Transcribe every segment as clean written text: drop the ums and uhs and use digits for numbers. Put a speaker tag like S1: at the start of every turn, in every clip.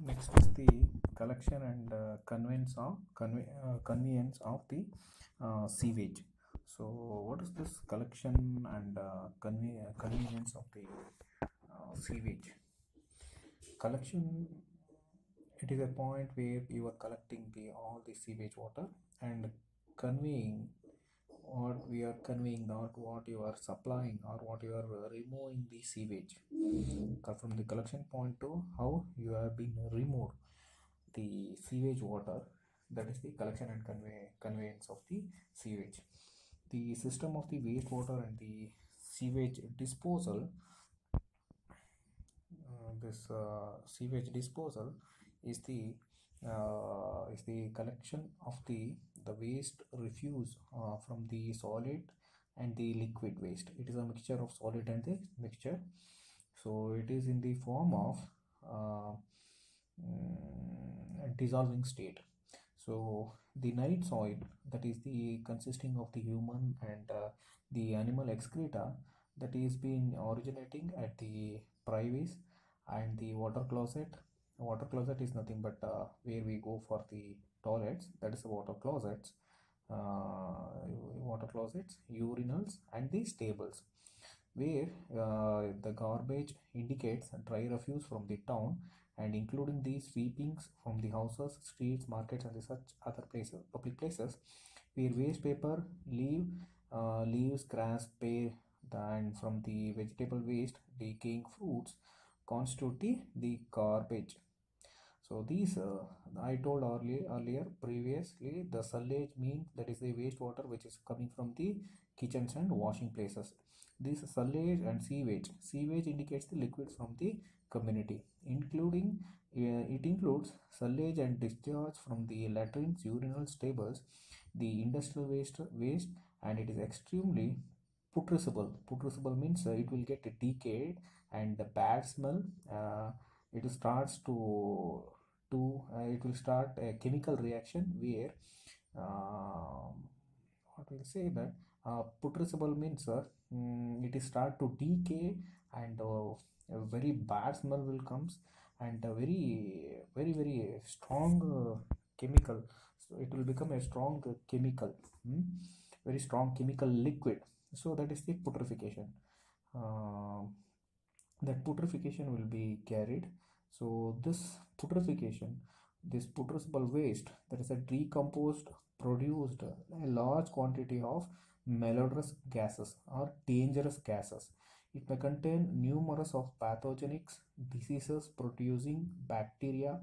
S1: Next is the collection and conveyance of the sewage. So, what is this collection and convenience of the sewage? Collection, it is a point where you are collecting the all the sewage water and conveying what we are conveying, not what you are supplying or what you are removing the sewage. From the collection point to how you have been removed the sewage water, that is the collection and conveyance of the sewage. The system of the wastewater and the sewage disposal, this sewage disposal is the collection of the waste refuse from the solid and the liquid waste. It is a mixture of solid and the mixture, so it is in the form of dissolving state. So the night soil, that is the consisting of the human and the animal excreta, that is been originating at the privacy and the water closet. Water closet is nothing but where we go for the toilets, that is the water closets. Water closets, urinals and the stables, where the garbage indicates dry refuse from the town and including the sweepings from the houses, streets, markets and such other places, public places, where waste paper, leaves, grass, and from the vegetable waste, decaying fruits constitute the garbage. So these I told earlier previously, the sullage means that is the wastewater which is coming from the kitchens and washing places. This sullage and sewage. Sewage indicates the liquids from the community, including it includes sullage and discharge from the latrines, urinal stables, the industrial waste, and it is extremely putrescible. Putrescible means it will get decayed and the bad smell. It starts it will start a chemical reaction where what we'll say that putrescible means it is start to decay and a very bad smell will comes and a very strong chemical, so it will become a strong chemical, very strong chemical liquid. So that is the putrefaction. uh, that putrefaction will be carried. So this putrescible waste, that is a decomposed, produced a large quantity of malodorous gases or dangerous gases. It may contain numerous of pathogenic diseases producing bacteria.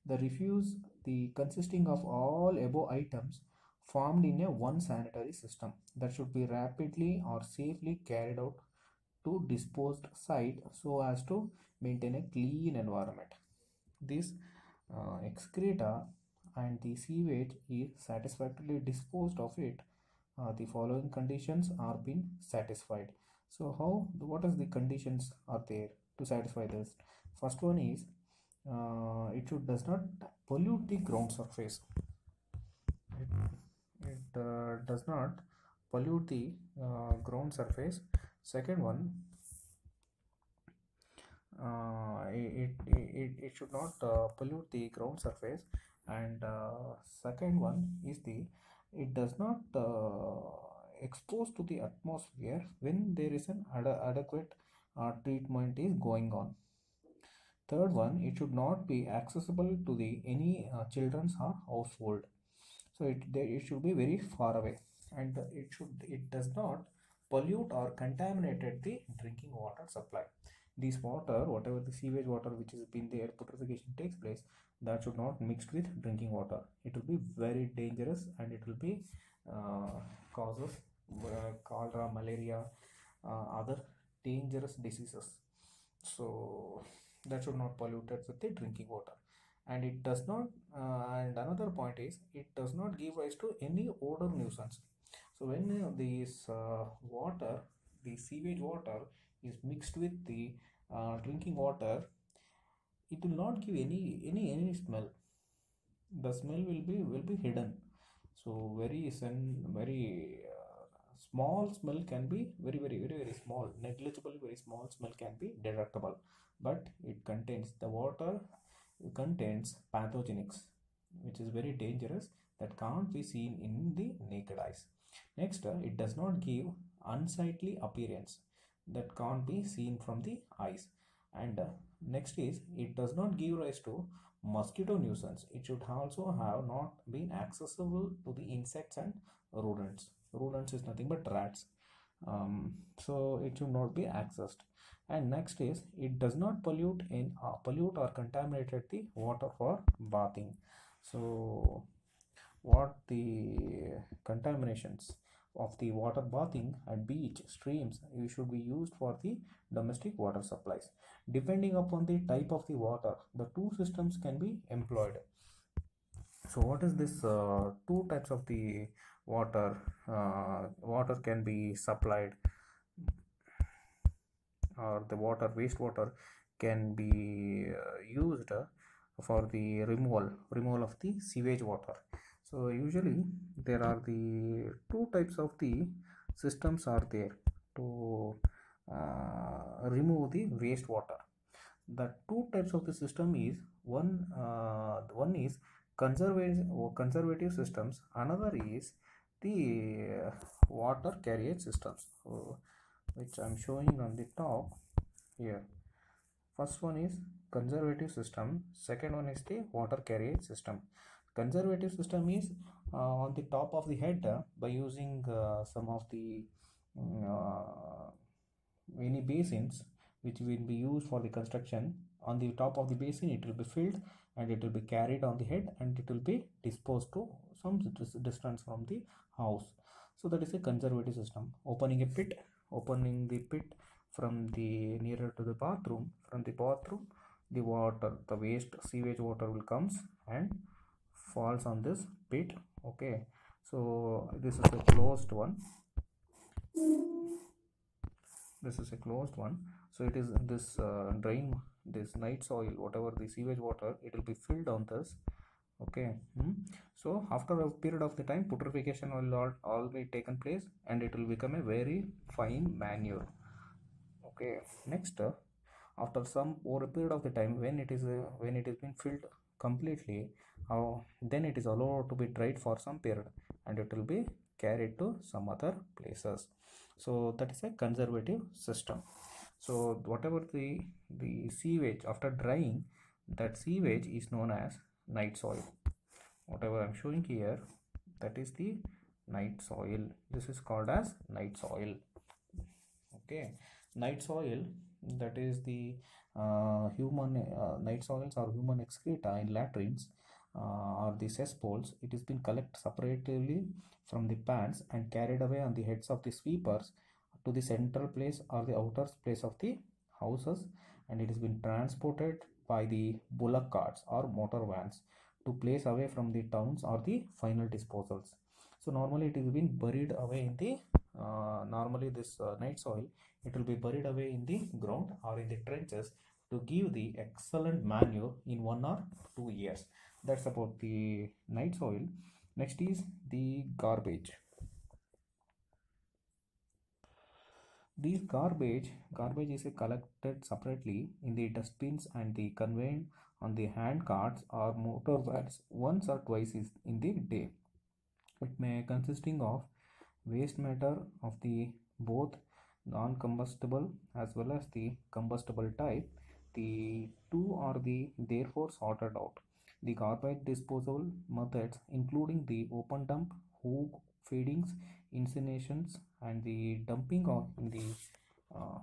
S1: The refuse, the consisting of all above items, formed in a one sanitary system that should be rapidly or safely carried out to disposed site so as to maintain a clean environment. This excreta and the sewage is satisfactorily disposed of it. The following conditions are being satisfied. So how, what is the conditions are there to satisfy this? First one is it should does not pollute the ground surface. It does not pollute the ground surface. Second one, it should not pollute the ground surface. And second one is the it does not expose to the atmosphere when there is an adequate treatment is going on. Third one, it should not be accessible to the any children's or household. So it should be very far away, and it does not pollute or contaminated the drinking water supply. This water, whatever the sewage water which has been there, putrefaction takes place, that should not mixed with drinking water. It will be very dangerous and it will be uh, causes cholera, malaria, other dangerous diseases. So that should not pollute it with the drinking water. And it does not and another point is it does not give rise to any odor nuisance. So when this water, the sewage water is mixed with the drinking water, it will not give any smell. The smell will be hidden. So very small smell can be very small, negligible, very small smell can be detectable, but it contains the water. contains pathogenics, which is very dangerous, that can't be seen in the naked eyes. Next, it does not give unsightly appearance, that can't be seen from the eyes. And next is, it does not give rise to mosquito nuisance. It should also have not been accessible to the insects and rodents. Rodents is nothing but rats. So it should not be accessed. And next is, it does not pollute or contaminated the water for bathing. So what the contaminations of the water bathing at beach streams, you should be used for the domestic water supplies. Depending upon the type of the water, the two systems can be employed. So what is this two types of the water? Water can be supplied, or the wastewater can be used for the removal of the sewage water. So usually there are the two types of the systems are there to remove the wastewater. The two types of the system is one is conservative systems, another is the water carriage systems, which I'm showing on the top here. First one is conservative system, second one is the water carriage system. Conservative system is on the top of the head by using some of the uh, any basins which will be used for the construction. On the top of the basin it will be filled and it will be carried on the head and it will be disposed to some distance from the house. So that is a conservative system. Opening the pit from the nearer to the bathroom. From the bathroom, the water, the waste sewage water will comes and falls on this pit. Okay, so this is a closed one. This is a closed one. So it is this drain, this night soil, whatever the sewage water, it will be filled on this. Okay. So after a period of the time, putrefaction will all be taken place and it will become a very fine manure. Okay. Next, after some over a period of the time, when it is been filled completely, then it is allowed to be dried for some period and it will be carried to some other places. So that is a conservative system. So whatever the sewage after drying, that sewage is known as night soil. Whatever I'm showing here, that is the night soil. This is called as night soil. Okay, night soil, that is the human night soils or human excreta in latrines or the cesspools. It has been collected separately from the pans and carried away on the heads of the sweepers to the central place or the outer place of the houses, and it has been transported by the bullock carts or motor vans to place away from the towns or the final disposals. So normally it is been buried away in the normally this night soil, it will be buried away in the ground or in the trenches to give the excellent manure in 1 or 2 years. That's about the night soil. Next is the garbage. These garbage is collected separately in the dustbins and the conveyed on the hand carts or motor vans once or twice in the day. It may consisting of waste matter of the both non-combustible as well as the combustible type. The two are therefore sorted out. The garbage disposal methods, including the open dump, hook feedings, incinerations, and the dumping of in the uh,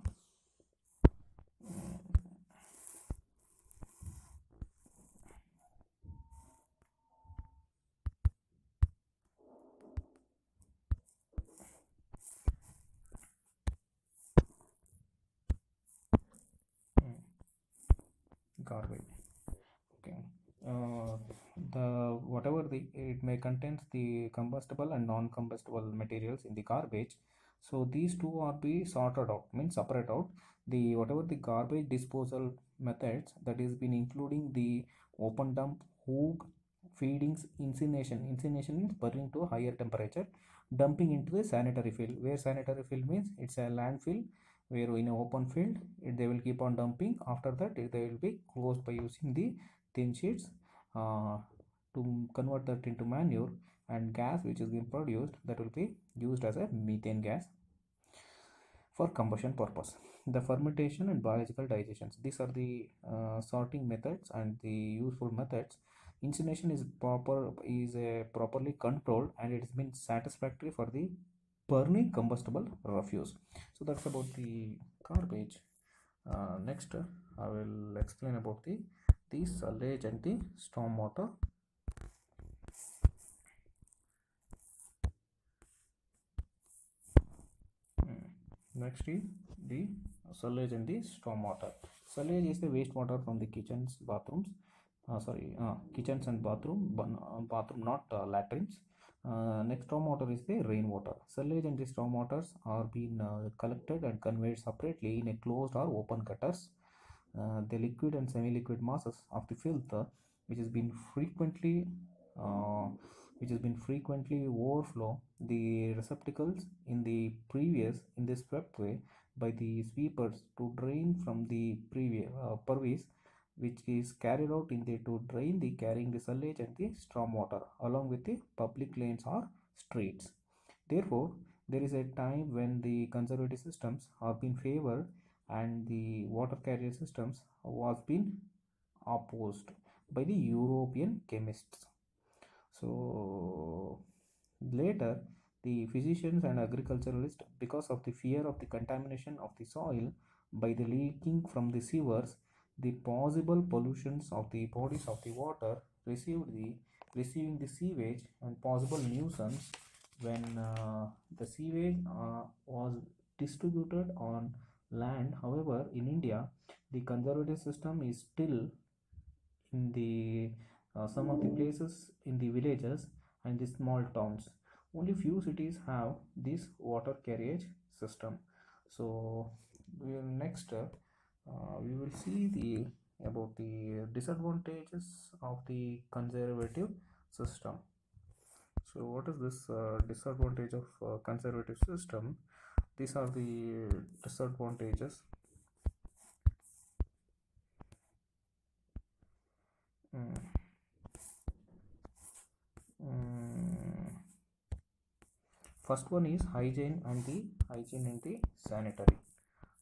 S1: garbage. Okay. Uh, the whatever the it may contains the combustible and non-combustible materials in the garbage. So these two are be sorted out, means separate out. The whatever the garbage disposal methods, that is been including the open dump, hook feedings, incineration. Incineration means burning to a higher temperature, dumping into the sanitary field, where sanitary field means it's a landfill where in an open field they will keep on dumping. After that they will be closed by using the thin sheets uh, to convert that into manure, and gas which is being produced that will be used as a methane gas for combustion purpose. The fermentation and biological digestions, these are the sorting methods and the useful methods. Incineration is a properly controlled, and it has been satisfactory for the burning combustible refuse. So that's about the garbage. Next, I will explain about the sludge and the storm water. Next is the sludge and the storm water. Sludge is the wastewater from the kitchens, bathrooms. Kitchens and bathroom, not latrines. Next, storm water is the rainwater. Sludge and the storm waters are being collected and conveyed separately in a closed or open gutters. The liquid and semi-liquid masses of the filter, which has been frequently uh, overflow the receptacles in the swept way by the sweepers to drain from the previous purvis, which is carried out in the to drain the carrying the sewage and the storm water along with the public lanes or streets. Therefore, there is a time when the conservative systems have been favored and the water carrier systems was been opposed by the European chemists. So later, the physicians and agriculturalists, because of the fear of the contamination of the soil by the leaking from the sewers, the possible pollutions of the bodies of the water, receiving the sewage and possible nuisance when the sewage was distributed on land. However, in India, the conservative system is still in the some of the places in the villages and the small towns. Only few cities have this water carriage system. So we will see the about the disadvantages of the conservative system. So what is this disadvantage of conservative system? These are the disadvantages. Mm, mm, First one is hygiene and the sanitary.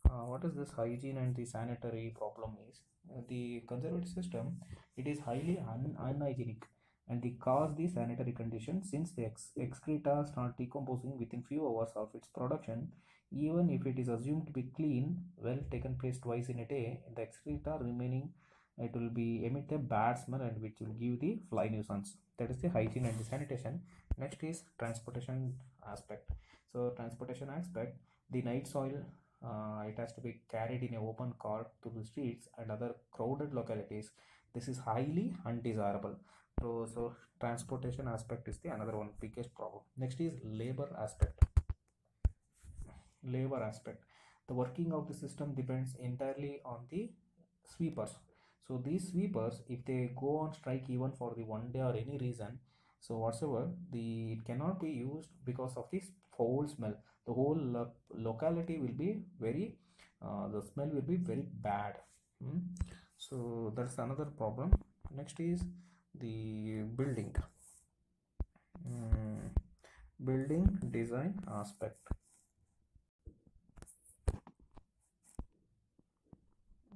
S1: What is this hygiene and the sanitary problem is? The conservative system, it is highly unhygienic, and they cause the sanitary condition since the excreta start decomposing within few hours of its production. Even if it is assumed to be clean, well taken place twice in a day, the excreta remaining, it will be emit a bad smell and which will give the fly nuisance. That is the hygiene and the sanitation. Next is transportation aspect. So transportation aspect, the night soil, it has to be carried in a open cart to the streets and other crowded localities. This is highly undesirable. So transportation aspect is the another one biggest problem. Next is labor aspect. The working of the system depends entirely on the sweepers. So these sweepers, if they go on strike even for the one day or any reason, so whatsoever, the it cannot be used because of this foul smell. The whole locality will be very the smell will be very bad. Hmm? So that's another problem. Next is the building. Hmm. Building design aspect.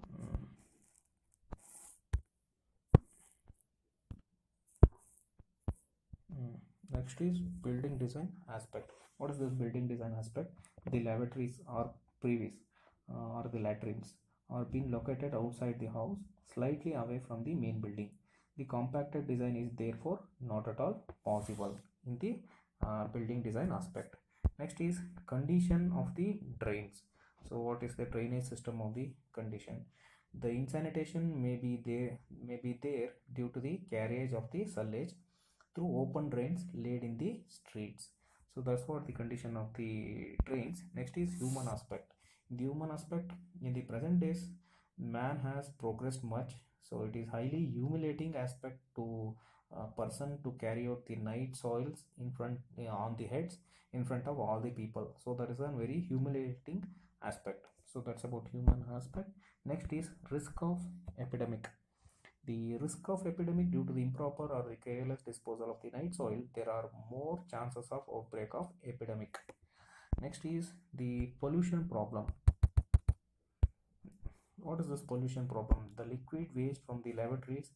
S1: Hmm. Mm. Next is building design aspect. What is this building design aspect? The lavatories or previous or the latrines are being located outside the house, slightly away from the main building. The compacted design is therefore not at all possible in the building design aspect. Next is condition of the drains. So what is the drainage system of the condition? The insanitation may be there due to the carriage of the sewage through open drains laid in the streets. So that's what the condition of the drains. Next is human aspect. In the human aspect, in the present days, man has progressed much. So it is highly humiliating aspect to a person to carry out the night soils in front on the heads in front of all the people. So that is a very humiliating aspect. So that's about human aspect. Next is risk of epidemic. the risk of epidemic due to the improper or the careless disposal of the night soil, there are more chances of outbreak of epidemic. Next is the pollution problem. What is this pollution problem? The liquid waste from the lavatories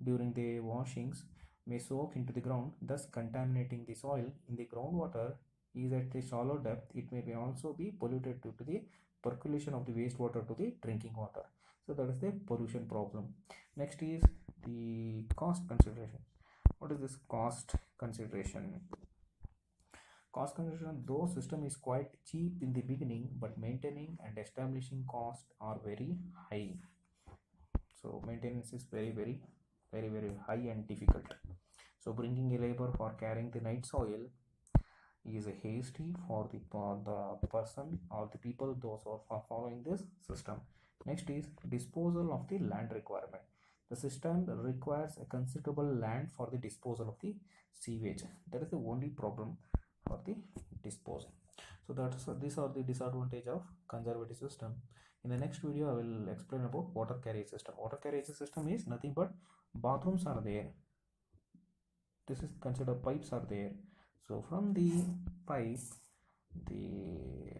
S1: during the washings may soak into the ground, thus contaminating the soil. In the groundwater is at a shallow depth, it may also be polluted due to the percolation of the wastewater to the drinking water. So that is the pollution problem. Next is the cost consideration. What is this cost consideration? Cost consideration, though system is quite cheap in the beginning, but maintaining and establishing costs are very high. So maintenance is very high and difficult. So bringing a labor for carrying the night soil is a hasty for the person or the people those who are following this system. Next is disposal of the land requirement. The system requires a considerable land for the disposal of the sewage. That is the only problem for the disposal. So these are the disadvantage of conservative system. In the next video I will explain about water carriage system. Water carriage system is nothing but bathrooms are there. This is considered pipes are there. So from the pipe, the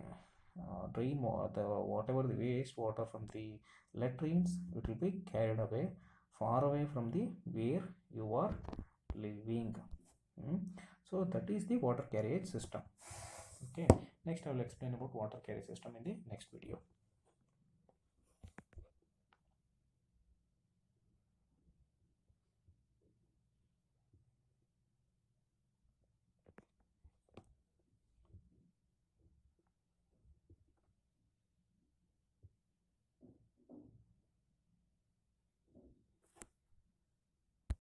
S1: drain water, whatever the waste water from the latrines, it will be carried away far away from the where you are living. So that is the water carriage system. Okay, next I will explain about water carriage system in the next video.